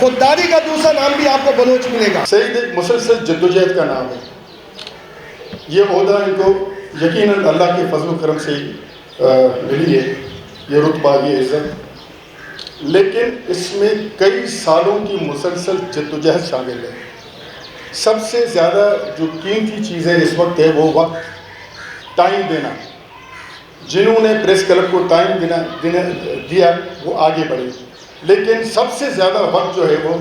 خودداری کا دوسرا نام بھی آپ کو بلوچ ملے گا. سعید ایک مسلسل جدوجہد کا نام ہے. یہ عہدہ ان کو یقیناً اللہ کے فضل و کرم سے ملی ہے، یہ رتبہ، یہ عزت، لیکن اس میں کئی سالوں کی مسلسل جدوجہد شامل ہے. سب سے زیادہ جو قیمتی چیز ہے اس وقت ہے وہ وقت، ٹائم دینا. جنہوں نے پریس کلب کو ٹائم دیا وہ آگے بڑھے، لیکن سب سے زیادہ وقت جو ہے وہ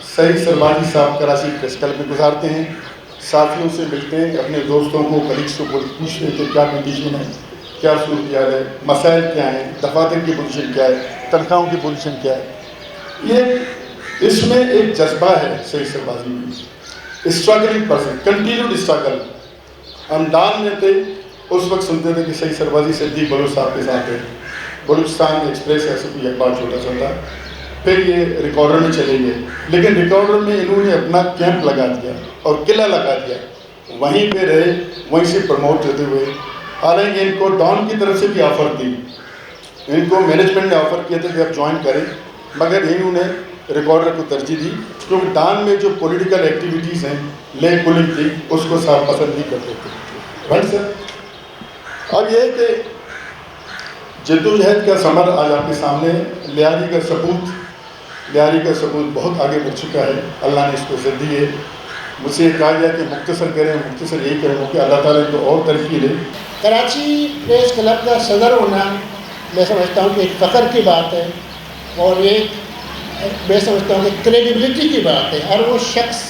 سعید سربازی صاحب کراچی پریس کلب میں گزارتے ہیں. ساتھیوں سے ملتے ہیں، اپنے دوستوں کو، کلیگس کو پوچھتے ہیں کہ کیا کنڈیشن ہے، کیا صورتحال ہے، مسائل کیا ہیں، دفاتر کی پوزیشن کیا ہے، تنخواہوں کی پوزیشن کیا ہے. یہ اس میں ایک جذبہ ہے سعید سربازی میں. Struggling person, continued struggle. ہم ڈان میں تھے اس وقت سنتے تھے کہ سعید سربازی صدیق بلوچ صاحب کے ساتھ ہے. بلوچستان ایکسپریس ایسے کوئی اخبار چھوٹا سا تھا. پھر یہ ریکارڈر میں چلے گئے، لیکن ریکارڈر میں انہوں نے اپنا کیمپ لگا دیا اور قلعہ لگا دیا، وہیں پہ رہے، وہیں سے پروموٹ ہوتے ہوئے. حالانکہ ان کو ڈان کی طرف سے بھی آفر تھی، ان کو مینجمنٹ نے آفر کیا تھا کہ آپ جوائن کریں، مگر انہوں نے ریکارڈر کو ترجیح دی کیونکہ ڈان میں جو پولیٹیکل ایکٹیویٹیز ہیں، لیگ پولنگ تھی، اس کو صاحب پسند نہیں کرتے تھے. Right sir. اب یہ ہے کہ جدوجہد کا ثمر آج آپ کے سامنے ہے. لیاری کا ثبوت بہت آگے بڑھ چکا ہے. اللہ نے اس کو عزت دی ہے. مجھ سے یہ کہا گیا کہ مختصر کریں، مختصر یہی کریں کہ اللہ تعالیٰ کو اور ترقی دے. کراچی پریس کلب کا صدر ہونا میں سمجھتا ہوں کہ ایک فخر کی بات ہے، اور ایک میں سمجھتا ہوں کہ کریڈیبلٹی کی بات ہے. اور وہ شخص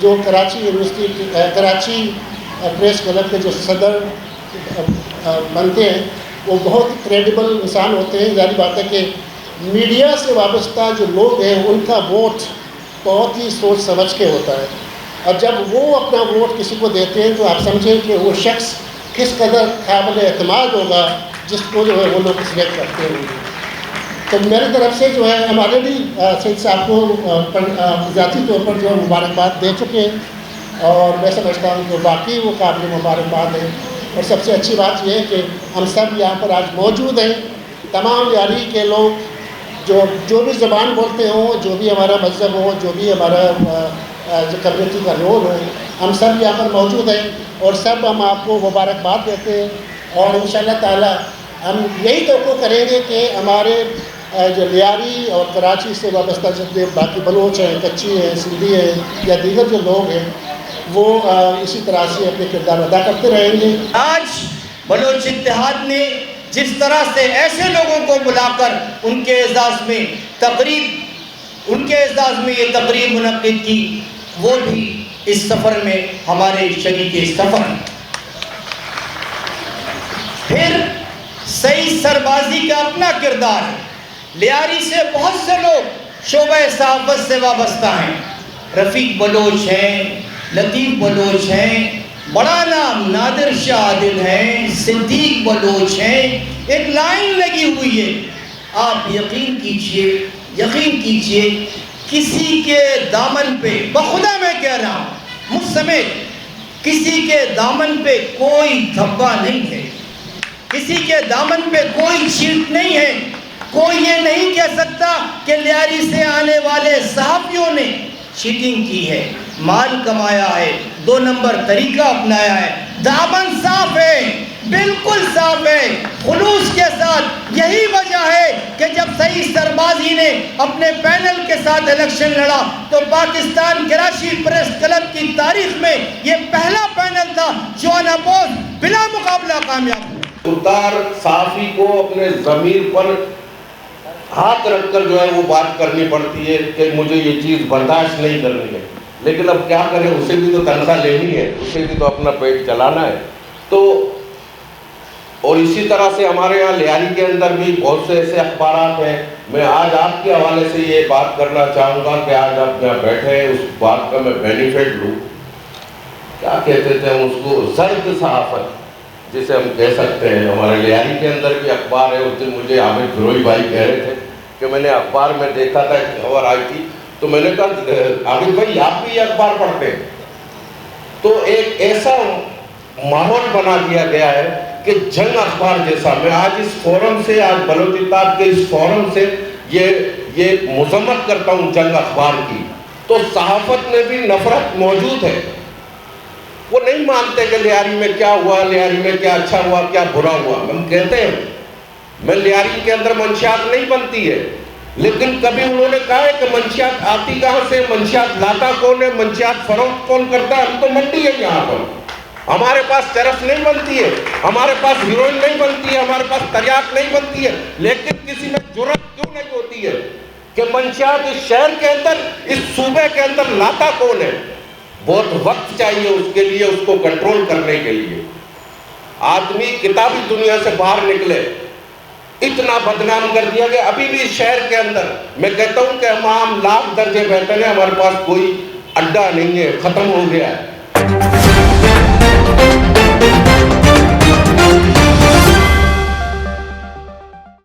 جو Karachi university Karachi press club کے جو صدر بنتے ہیں وہ بہت کریڈیبل انسان ہوتے ہیں. ظاہر بات ہے کہ میڈیا سے وابستہ جو لوگ ہیں ان کا ووٹ بہت ہی سوچ سمجھ کے ہوتا ہے، اور جب وہ اپنا ووٹ کسی کو دیتے ہیں تو آپ سمجھیں کہ وہ شخص کس قدر قابل اعتماد ہوگا جس کو جو ہے وہ لوگ سلیکٹ کرتے ہوں گے. تو میری طرف سے جو ہے ہم آلریڈی سعید صاحب کو ذاتی طور پر جو ہے مبارکباد دے چکے ہیں، اور میں سمجھتا ہوں کہ باقی وہ قابل مبارکباد ہیں. اور سب سے اچھی بات یہ ہے کہ ہم سب یہاں پر آج موجود ہیں، تمام لیاری کے لوگ جو بھی زبان بولتے ہوں، جو بھی ہمارا مذہب ہو، جو بھی ہمارا جو کمیونٹی کا رول ہو، ہم سب یہاں پر موجود ہیں اور سب ہم آپ کو مبارکباد دیتے ہیں. اور انشاءاللہ تعالی ہم یہی توقع کریں گے کہ ہمارے جو لیاری اور کراچی سے وابستہ جتنے باقی بلوچ ہیں، کچی ہیں، سندھی ہیں یا دیگر جو لوگ ہیں، وہ اسی طرح سے اپنے کردار ادا کرتے رہیں گے. آج بلوچ اتحاد نے جس طرح سے ایسے لوگوں کو بلا کر ان کے اعزاز میں یہ تقریب منعقد کی، وہ بھی اس سفر میں ہمارے شریک سفر. پھر سعید سربازی کا اپنا کردار ہے. لیاری سے بہت سے لوگ شعبہ صحافت سے وابستہ ہیں. رفیق بلوچ ہیں، لطیف بلوچ ہیں، بڑا نام نادر شاہ عادل ہیں، صدیق بلوچ ہیں. ایک لائن لگی ہوئی ہے. آپ یقین کیجئے کسی کے دامن پہ، بخدا میں کہہ رہا ہوں، مجھ سمیت کسی کے دامن پہ کوئی دھبا نہیں ہے، کسی کے دامن پہ کوئی چیٹ نہیں ہے. کوئی یہ نہیں کہہ سکتا کہ لیاری سے آنے والے صحافیوں نے چیٹنگ کی ہے، مال کمایا ہے، 2 نمبر طریقہ اپنایا ہے. دامن صاف ہے، بالکل صاف ہے، خلوص کے ساتھ. یہی وجہ ہے کہ جب سعید سربازی نے اپنے پینل کے ساتھ الیکشن لڑا تو پاکستان کراچی پریس کلب کی تاریخ میں یہ پہلا پینل تھا جو اناپوز بلا مقابلہ کامیاب ہوا. خوددار صحافی کو اپنے ضمیر پر ہاتھ رکھ کر جو ہے وہ بات کرنی پڑتی ہے کہ مجھے یہ چیز برداشت نہیں کرنی ہے. لیکن اب کیا کریں، اسے بھی تو تنخواہ لینی ہے، اسے بھی تو اپنا پیٹ چلانا ہے. تو اور اسی طرح سے ہمارے یہاں لیاری کے اندر بھی بہت سے ایسے اخبارات ہیں. میں آج آپ کے حوالے سے یہ بات کرنا چاہوں گا کہ آج آپ یہاں بیٹھے ہیں، اس بات کا میں بینیفٹ لوں. کیا کہتے تھے ہم اس کو، زرد صحافت جسے ہم کہہ سکتے ہیں. ہمارے لیاری کے اندر بھی اخبار ہے. اس دن مجھے عامر گروئی بھائی کہہ رہے تھے کہ میں نے اخبار میں دیکھا تھا خبر آئی تھی، تو میں نے کہا عامر بھائی آپ بھی یہ اخبار پڑھتے ہیں. تو ایک ایسا ماحول بنا دیا گیا ہے کہ جنگ اخبار جیسا. میں آج اس فورم سے، آج بلوچ اتحاد کے اس فورم سے یہ یہ مذمت کرتا ہوں جنگ اخبار کی، تو صحافت میں بھی نفرت موجود ہے. وہ نہیں مانتے کہ لیاری میں کیا ہوا، لیاری میں کیا اچھا ہوا، کیا برا ہوا. ہم کہتے ہیں میں لیاری کے اندر منشیات نہیں بنتی ہے، لیکن کبھی انہوں نے کہا ہے کہ منشیات آتی کہاں سے، منشیات لاتا کون ہے، منشیات فروخت کون کرتا ہے؟ ہم تو منڈی ہے یہاں پر، ہمارے پاس چرس نہیں بنتی ہے، ہمارے پاس ہیروئن نہیں بنتی ہے، ہمارے پاس تریاک نہیں بنتی ہے، لیکن کسی میں جرأت کیوں نہیں ہوتی ہے کہ منشیات اس شہر کے اندر، اس صوبے کے اندر لاتا کون ہے؟ بہت وقت چاہیے اس کے لیے، اس کو کنٹرول کرنے کے لیے. آدمی کتابی دنیا سے باہر نکلے، اتنا بدنام کر دیا کہ ابھی بھی اس شہر کے اندر میں کہتا ہوں کہ ہم لاکھ درجے بہتر ہیں، ہمارے پاس کوئی اڈا نہیں ہے، ختم ہو گیا ہے.